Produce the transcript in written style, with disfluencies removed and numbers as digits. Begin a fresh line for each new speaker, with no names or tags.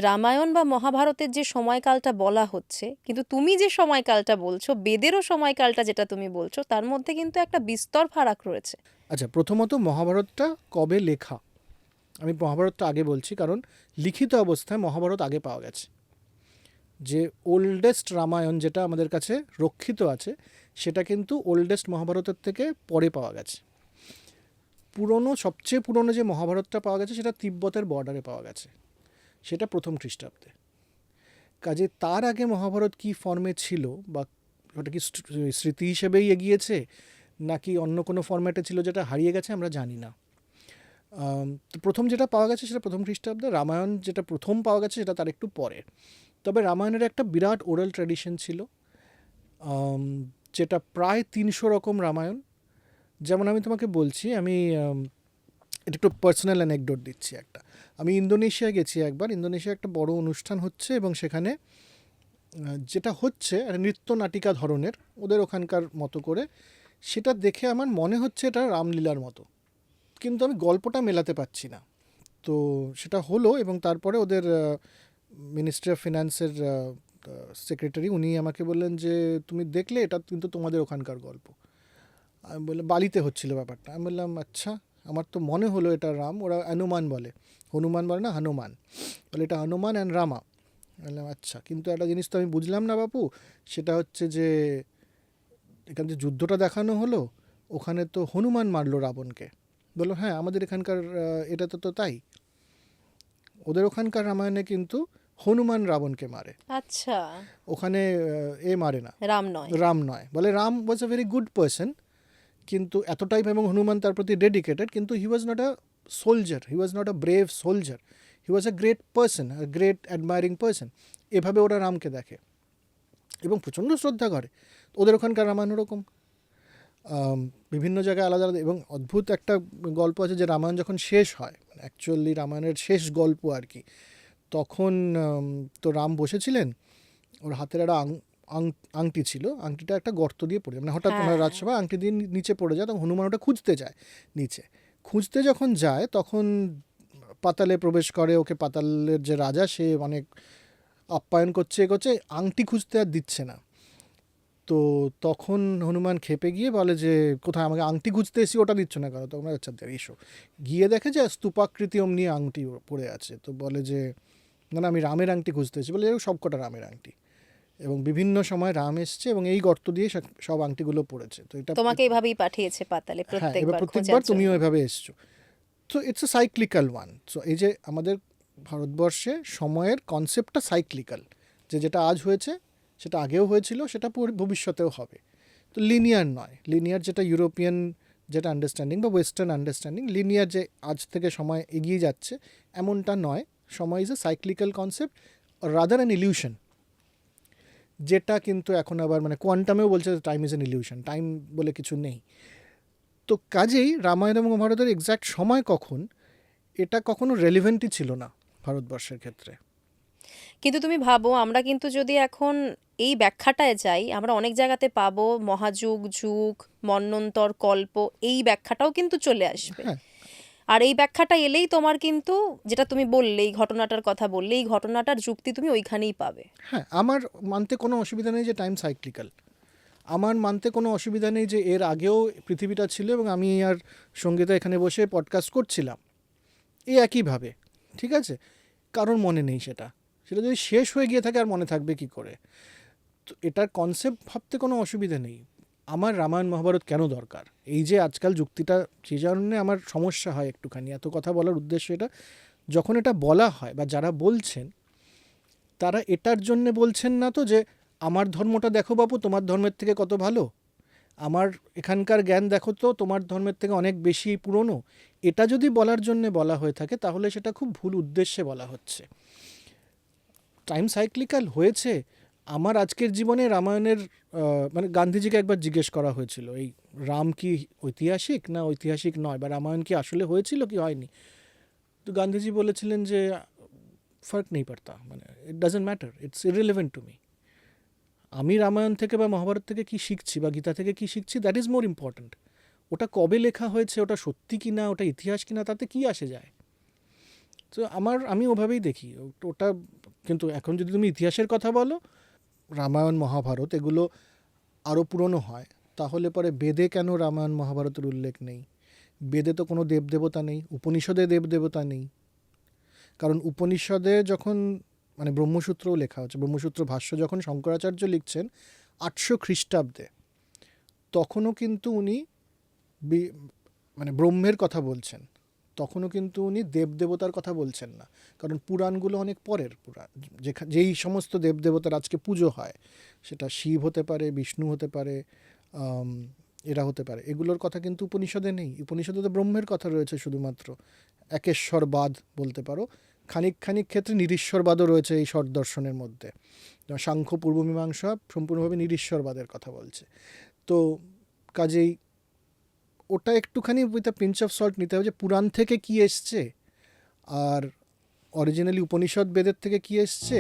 রামায়ণ বা মহাভারতের যে সময়কালটা বলা হচ্ছে, কিন্তু তুমি যে সময়কালটা বলছো, বেদেরও সময়কালটা যেটা তুমি বলছো, তার মধ্যে কিন্তু একটা বিস্তর ফারাক রয়েছে।
আচ্ছা, প্রথমত মহাভারতটা কবে লেখা, আমি মহাভারতটা আগে বলছি, কারণ লিখিত অবস্থায় মহাভারত আগে পাওয়া গেছে। যে ওল্ডেস্ট রামায়ণ যেটা আমাদের কাছে রক্ষিত আছে, সেটা কিন্তু ওল্ডেস্ট মহাভারতের থেকে পরে পাওয়া গেছে। সবচেয়ে পুরনো যে মহাভারতটা পাওয়া গেছে সেটা তিব্বতের বর্ডারে পাওয়া গেছে, সেটা প্রথম খ্রিস্টাব্দে। কাজে তার আগে মহাভারত কি ফর্মে ছিল, বা ওটা কি স্মৃতি হিসেবেই এগিয়েছে নাকি অন্য কোনো ফরম্যাটে ছিল যেটা হারিয়ে গেছে, আমরা জানি না। তো প্রথম যেটা পাওয়া গেছে সেটা প্রথম খ্রিস্টাব্দে। রামায়ণ যেটা প্রথম পাওয়া গেছে সেটা তার একটু পরে। তবে রামায়ণের একটা বিরাট ওরাল ট্র্যাডিশন ছিল, যেটা প্রায় 300 রকম রামায়ণ। যেমন আমি তোমাকে বলছি, আমি এটা একটু পার্সোনাল অ্যানেকডোট দিচ্ছি একটা। আমি ইন্দোনেশিয়া গেছি একবার। ইন্দোনেশিয়া একটা বড় অনুষ্ঠান হচ্ছে, এবং সেখানে যেটা হচ্ছে একটা নৃত্য নাটিকা ধরনের, ওদের ওখানকার মতো করে। সেটা দেখে আমার মনে হচ্ছে এটা রামলীলার মতো, কিন্তু আমি গল্পটা মেলাতে পারছি না। তো সেটা হলো, এবং তারপরে ওদের মিনিস্ট্রি অফ ফিনান্সের সেক্রেটারি উনি আমাকে বললেন যে তুমি দেখলে এটা কিন্তু তোমাদের ওখানকার গল্প। আমি বললাম বালিতে হচ্ছিল ব্যাপারটা। আমি বললাম আচ্ছা, আমার তো মনে হলো এটা রাম। ওরা হনুমান বলে, হনুমান বলে না, হনুমান বলে। এটা হনুমান অ্যান্ড রামা। বললাম আচ্ছা, কিন্তু একটা জিনিস তো আমি বুঝলাম না বাপু, সেটা হচ্ছে যে এখানে যে যুদ্ধটা দেখানো হলো, ওখানে তো হনুমান মারলো রাবণকে। বললো হ্যাঁ, আমাদের এখানকার এটা তো তাই। ওদের ওখানকার রামায়ণে কিন্তু হনুমান রাবণকে মারে,
আচ্ছা।
ওখানে এ মারে না,
রাম নয়।
রাম নয়। বলে Ram was a very good person, কিন্তু এতটাই, এবং হনুমান তার প্রতি ডেডিকেটেড, কিন্তু he was not a soldier, he was not a brave soldier, he was a great person, a great admiring person. এভাবে ওরা রামকে দেখে এবং প্রচণ্ড শ্রদ্ধা করে। ওদের ওখানকার রামায়ণ ওরকম। বিভিন্ন জায়গায় আলাদা আলাদা, এবং অদ্ভুত একটা গল্প আছে যে রামায়ণ যখন শেষ হয়, অ্যাকচুয়ালি রামায়ণের শেষ গল্প আর কি, তখন তো রাম বসেছিলেন, ওর হাতের একটা আংটি ছিল, আংটিটা একটা গর্ত দিয়ে পড়ে যায়, মানে হঠাৎ
হ্যাঁ,
ওনার
হ্যাঁ।
রাজসভায় আংটি দিয়ে নিচে পড়ে যায়। তখন হনুমান ওটা খুঁজতে যায় নিচে। খুঁজতে যখন যায় তখন পাতালে প্রবেশ করে, ওকে পাতালের যে রাজা সে অনেক আপ্যায়ন করছে, এগোচ্ছে, আংটি খুঁজতে আর দিচ্ছে না। তো তখন হনুমান খেপে গিয়ে বলে যে কোথায়, আমাকে আংটি খুঁজতে এসি, ওটা দিচ্ছ না কেন? তখন আচ্ছা এসো। গিয়ে দেখে যে স্তূপাকৃতি অমনি আংটি পড়ে আছে। তো বলে যে না না, আমি রামের আংটি খুঁজতে এসেছি। বলে এরকম সবকটা রামের আংটি, এবং বিভিন্ন সময় রাম এসছে এবং এই গর্ত দিয়ে সব আংটিগুলো পড়েছে। তো এটা,
তোমাকে এভাবেই পাঠিয়েছে পাতালে
হ্যাঁ, এবার
প্রত্যেকবার
প্রত্যেকবার
খোঁজার
তুমিও
জন্য।
এভাবে এসছো। তো it's a cyclical one. So এই যে আমাদের ভারতবর্ষে সময়ের কনসেপ্টটা সাইক্লিক্যাল, যে যেটা আজ হয়েছে সেটা আগেও হয়েছিল, সেটা ভবিষ্যতেও হবে। তো লিনিয়ার নয়। লিনিয়ার যেটা ইউরোপিয়ান যেটা আন্ডারস্ট্যান্ডিং বা ওয়েস্টার্ন আন্ডারস্ট্যান্ডিং, লিনিয়ার যে আজ থেকে সময় এগিয়ে যাচ্ছে এমনটা নয়। সময় is a cyclical concept, rather an illusion, যেটা কিন্তু এখন আবার মানে কোয়ান্টামেও বলছে time is an illusion, time বলে কিছু নেই। তো কাজেই রামায়ণ এবং মহাভারতের এক্স্যাক্ট সময় কখন, এটা কখনো রেলিভেন্টই ছিল না ভারতবর্ষের ক্ষেত্রে।
কিন্তু তুমি ভাবো, আমরা কিন্তু যদি এখন এই ব্যাখ্যাটায় যাই, আমরা অনেক জায়গাতে পাবো মহাযুগ, যুগ, মন্বন্তর, কল্প, এই ব্যাখ্যাটাও কিন্তু চলে আসবে।
হ্যাঁ,
আর এই ব্যাখ্যাটা এলেই তোমার কিন্তু, যেটা তুমি বললে, এই ঘটনাটার কথা বললে, এই ঘটনাটার যুক্তি তুমি ওইখানেই পাবে।
হ্যাঁ, আমার মানতে কোনো অসুবিধা নেই যে টাইম সাইক্লিক্যাল। আমার মানতে কোনো অসুবিধা নেই যে এর আগেও পৃথিবীটা ছিল এবং আমি আর সঙ্গীতা এখানে বসে পডকাস্ট করছিলাম এই একইভাবে। ঠিক আছে, কারোর মনে নেই সেটা, সেটা যদি শেষ হয়ে গিয়ে থাকে আর মনে থাকবে কি করে? তো এটার কনসেপ্ট ভাবতে কোনো অসুবিধা নেই। আমার রামায়ণ মহাভারত কেন দরকার, এই যে আজকাল যুক্তিটা, যে জন্য আমার সমস্যা হয় একটুখানি এত কথা বলার উদ্দেশ্য এটা, যখন এটা বলা হয় বা যারা বলছেন তারা এটার জন্যে বলছেন না তো যে আমার ধর্মটা দেখো বাপু, তোমার ধর্মের থেকে কত ভালো, আমার এখানকার জ্ঞান দেখো তো তোমার ধর্মের থেকে অনেক বেশি পুরনো। এটা যদি বলার জন্য বলা হয়ে থাকে তাহলে সেটা খুব ভুল উদ্দেশ্যে বলা হচ্ছে। টাইম সাইক্লিক্যাল হয়েছে। আমার আজকের জীবনে রামায়ণের মানে গান্ধীজিকে একবার জিজ্ঞেস করা হয়েছিল এই রাম কি ঐতিহাসিক না ঐতিহাসিক নয়, বা রামায়ণ কি আসলে হয়েছিল কি হয়নি। তো গান্ধীজি বলেছিলেন যে ফার্ক নেই পড়তা, মানে it doesn't matter, it's irrelevant to me. আমি রামায়ণ থেকে বা মহাভারত থেকে কী শিখছি বা গীতা থেকে কী শিখছি, দ্যাট ইজ মোর ইম্পর্ট্যান্ট। ওটা কবে লেখা হয়েছে, ওটা সত্যি কি না, ওটা ইতিহাস কি না, তাতে কী আসে যায়? তো আমি ওভাবেই দেখি ওটা। কিন্তু এখন যদি তুমি ইতিহাসের কথা বলো, রামায়ণ মহাভারত এগুলো আরও পুরনো হয়, তাহলে পরে বেদে কেন রামায়ণ মহাভারতের উল্লেখ নেই? বেদে তো কোনো দেবদেবতা নেই, উপনিষদে দেবদেবতা নেই। কারণ উপনিষদে যখন মানে ব্রহ্মসূত্রও লেখা হচ্ছে, ব্রহ্মসূত্র ভাষ্য যখন শঙ্করাচার্য লিখছেন 800 খ্রিস্টাব্দে, তখনও কিন্তু উনি মানে ব্রহ্মের কথা বলছেন, তখনও কিন্তু উনি দেবদেবতার কথা বলছেন না। কারণ পুরাণগুলো অনেক পরের পুরাণ, যেই সমস্ত দেবদেবতার আজকে পুজো হয়, সেটা শিব হতে পারে, বিষ্ণু হতে পারে, আম, এরা হতে পারে, এগুলোর কথা কিন্তু উপনিষদে নেই। উপনিষদে তো ব্রহ্মের কথা রয়েছে শুধুমাত্র, একেশ্বরবাদ বলতে পারো। খানিক খানিক ক্ষেত্রে নিরীশ্বরবাদও রয়েছে এই ষট দর্শনের মধ্যে। যেমন সাংখ্য পূর্বমীমাংসা সম্পূর্ণভাবে নিরীশ্বরবাদের কথা বলছে। তো কাজেই ওটা একটুখানি with a pinch of salt নিতে হবে, যে পুরাণ থেকে কি এসছে আর অরিজিনালি উপনিষদ বেদের থেকে কি এসছে,